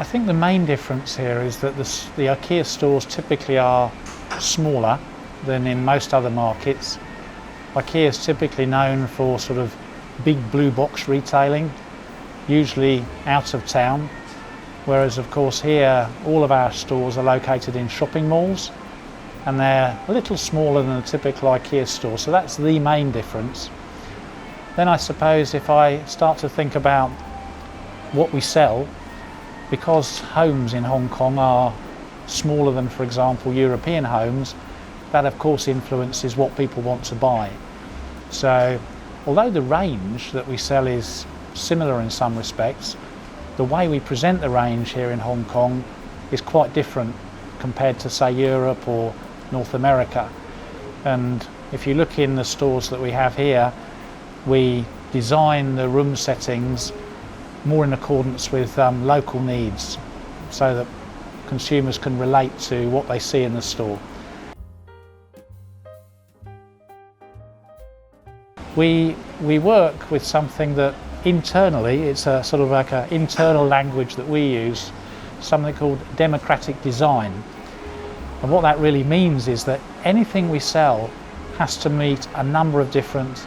I think the main difference here is that the IKEA stores typically are smaller than in most other markets. IKEA is typically known for sort of big blue box retailing, usually out of town, whereas of course here all of our stores are located in shopping malls and they're a little smaller than a typical IKEA store, so that's the main difference. Then I suppose if I start to think about what we sell, because homes in Hong Kong are smaller than, for example, European homes, that of course influences what people want to buy. So although the range that we sell is similar in some respects, the way we present the range here in Hong Kong is quite different compared to, say, Europe or North America. And if you look in the stores that we have here, we design the room settings more in accordance with local needs, so that consumers can relate to what they see in the store. We work with something that internally, it's a sort of like an internal language that we use, something called democratic design. And what that really means is that anything we sell has to meet a number of different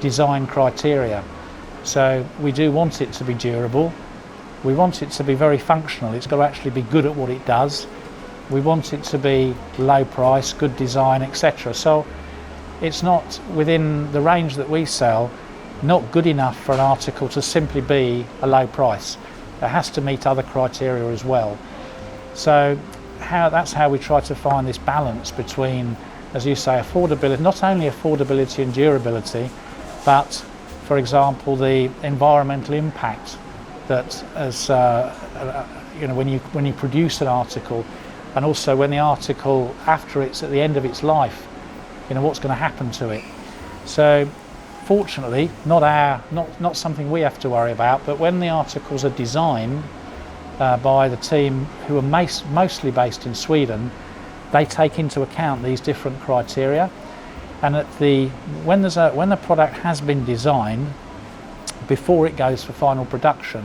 design criteria. So we do want it to be durable, we want it to be very functional, it's got to actually be good at what it does, we want it to be low price, good design, etc. So it's not, within the range that we sell, not good enough for an article to simply be a low price. It has to meet other criteria as well. So that's how we try to find this balance between, as you say, affordability, not only affordability and durability, but for example, the environmental impact that, as you know, when you produce an article, and also when the article, after it's at the end of its life, you know, what's going to happen to it. So, fortunately, not something we have to worry about. But when the articles are designed by the team who are mostly based in Sweden, they take into account these different criteria. And when the product has been designed, before it goes for final production,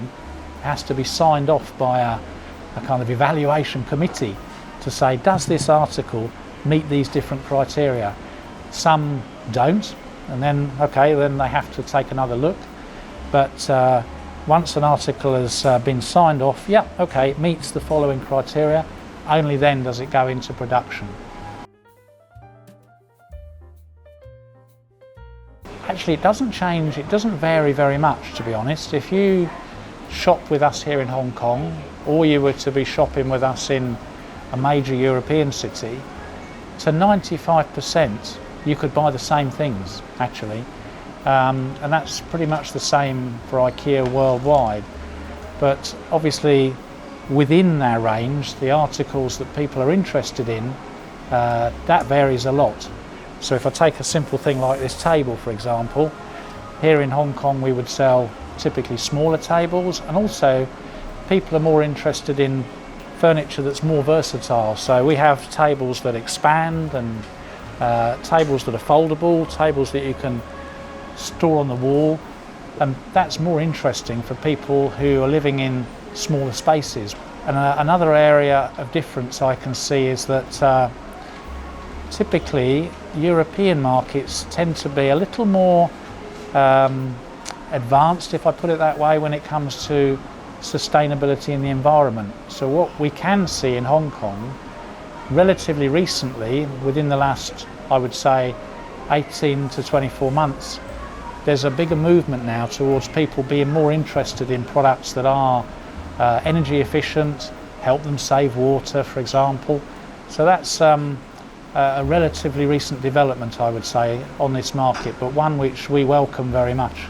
it has to be signed off by a kind of evaluation committee to say, does this article meet these different criteria? Some don't, and then they have to take another look. But once an article has been signed off, it meets the following criteria, only then does it go into production. Actually, it doesn't change, it doesn't vary very much, to be honest. If you shop with us here in Hong Kong, or you were to be shopping with us in a major European city, to 95% you could buy the same things, actually. And that's pretty much the same for IKEA worldwide. But obviously, within our range, the articles that people are interested in, that varies a lot. So if I take a simple thing like this table, for example, here in Hong Kong we would sell typically smaller tables, and also people are more interested in furniture that's more versatile. So we have tables that expand, and tables that are foldable, tables that you can store on the wall, and that's more interesting for people who are living in smaller spaces. And another area of difference I can see is that typically European markets tend to be a little more advanced, if I put it that way, when it comes to sustainability in the environment. So what we can see in Hong Kong relatively recently, within the last, I would say, 18 to 24 months, there's a bigger movement now towards people being more interested in products that are energy efficient, help them save water, for example. So that's a relatively recent development, I would say, on this market, but one which we welcome very much.